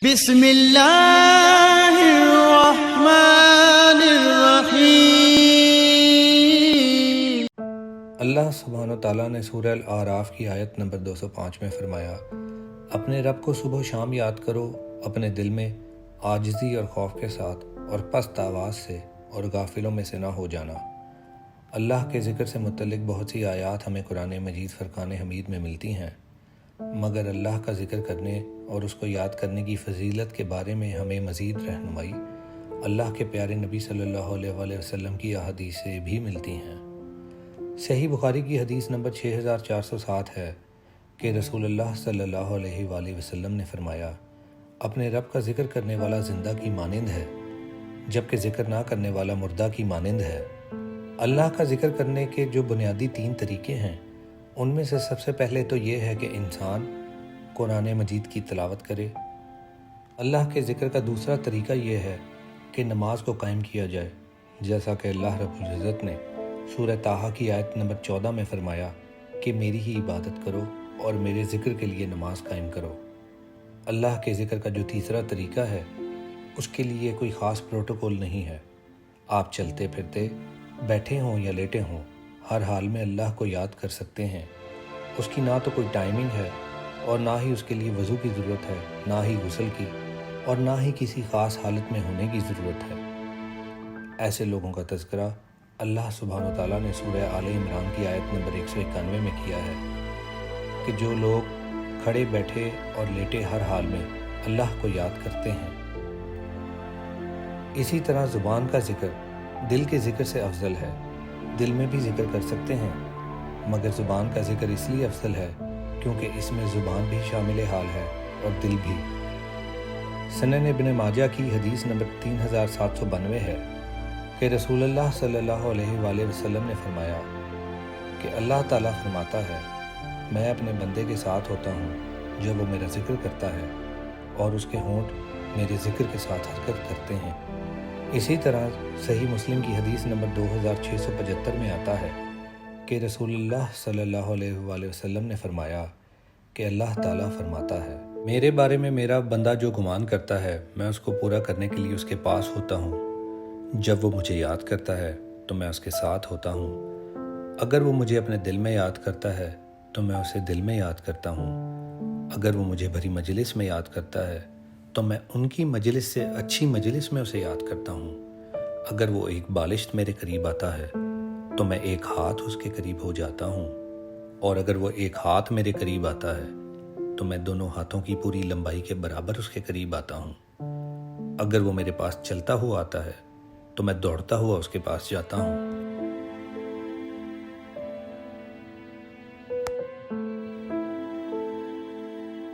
بسم اللہ الرحمن الرحیم۔ اللہ سبحانہ و تعالیٰ نے سورہ الاعراف کی آیت نمبر 205 میں فرمایا، اپنے رب کو صبح و شام یاد کرو، اپنے دل میں عاجزی اور خوف کے ساتھ، اور پست آواز سے اور غافلوں میں سے نہ ہو جانا۔ اللہ کے ذکر سے متعلق بہت سی آیات ہمیں قرآن مجید فرقان حمید میں ملتی ہیں، مگر اللہ کا ذکر کرنے اور اس کو یاد کرنے کی فضیلت کے بارے میں ہمیں مزید رہنمائی اللہ کے پیارے نبی صلی اللہ علیہ وآلہ وسلم کی احادیث سے بھی ملتی ہیں۔ صحیح بخاری کی حدیث نمبر 6407 ہے کہ رسول اللہ صلی اللہ علیہ وآلہ وسلم نے فرمایا، اپنے رب کا ذکر کرنے والا زندہ کی مانند ہے، جبکہ ذکر نہ کرنے والا مردہ کی مانند ہے۔ اللہ کا ذکر کرنے کے جو بنیادی 3 طریقے ہیں، ان میں سے سب سے پہلے تو یہ ہے کہ انسان قرآن مجید کی تلاوت کرے۔ اللہ کے ذکر کا دوسرا طریقہ یہ ہے کہ نماز کو قائم کیا جائے، جیسا کہ اللہ رب العزت نے سورہ طٰہٰ کی آیت نمبر 14 میں فرمایا کہ میری ہی عبادت کرو اور میرے ذکر کے لیے نماز قائم کرو۔ اللہ کے ذکر کا جو تیسرا طریقہ ہے، اس کے لیے کوئی خاص پروٹوکول نہیں ہے۔ آپ چلتے پھرتے، بیٹھے ہوں یا لیٹے ہوں، ہر حال میں اللہ کو یاد کر سکتے ہیں۔ اس کی نہ تو کوئی ٹائمنگ ہے اور نہ ہی اس کے لیے وضو کی ضرورت ہے، نہ ہی غسل کی، اور نہ ہی کسی خاص حالت میں ہونے کی ضرورت ہے۔ ایسے لوگوں کا تذکرہ اللہ سبحانہ وتعالیٰ نے سورہ آل عمران کی آیت نمبر 191 میں کیا ہے کہ جو لوگ کھڑے بیٹھے اور لیٹے ہر حال میں اللہ کو یاد کرتے ہیں۔ اسی طرح زبان کا ذکر دل کے ذکر سے افضل ہے۔ دل میں بھی ذکر کر سکتے ہیں، مگر زبان کا ذکر اس لیے افضل ہے کیونکہ اس میں زبان بھی شامل حال ہے اور دل بھی۔ سنن ابن ماجہ کی حدیث نمبر 3792 ہے کہ رسول اللہ صلی اللہ علیہ وآلہ وسلم نے فرمایا کہ اللہ تعالیٰ فرماتا ہے، میں اپنے بندے کے ساتھ ہوتا ہوں جب وہ میرا ذکر کرتا ہے اور اس کے ہونٹ میرے ذکر کے ساتھ حرکت کرتے ہیں۔ اسی طرح صحیح مسلم کی حدیث نمبر 2675 میں آتا ہے کہ رسول اللہ صلی اللہ علیہ وآلہ وسلم نے فرمایا کہ اللہ تعالیٰ فرماتا ہے، میرے بارے میں میرا بندہ جو گمان کرتا ہے، میں اس کو پورا کرنے کے لیے اس کے پاس ہوتا ہوں۔ جب وہ مجھے یاد کرتا ہے تو میں اس کے ساتھ ہوتا ہوں۔ اگر وہ مجھے اپنے دل میں یاد کرتا ہے تو میں اسے دل میں یاد کرتا ہوں۔ اگر وہ مجھے بھری مجلس میں یاد کرتا ہے تو میں ان کی مجلس سے اچھی مجلس میں اسے یاد کرتا ہوں۔ اگر وہ ایک بالشت میرے قریب آتا ہے تو میں ایک ہاتھ اس کے قریب ہو جاتا ہوں، اور اگر وہ ایک ہاتھ میرے قریب آتا ہے تو میں دونوں ہاتھوں کی پوری لمبائی کے برابر اس کے قریب آتا ہوں۔ اگر وہ میرے پاس چلتا ہوا آتا ہے تو میں دوڑتا ہوا اس کے پاس جاتا ہوں۔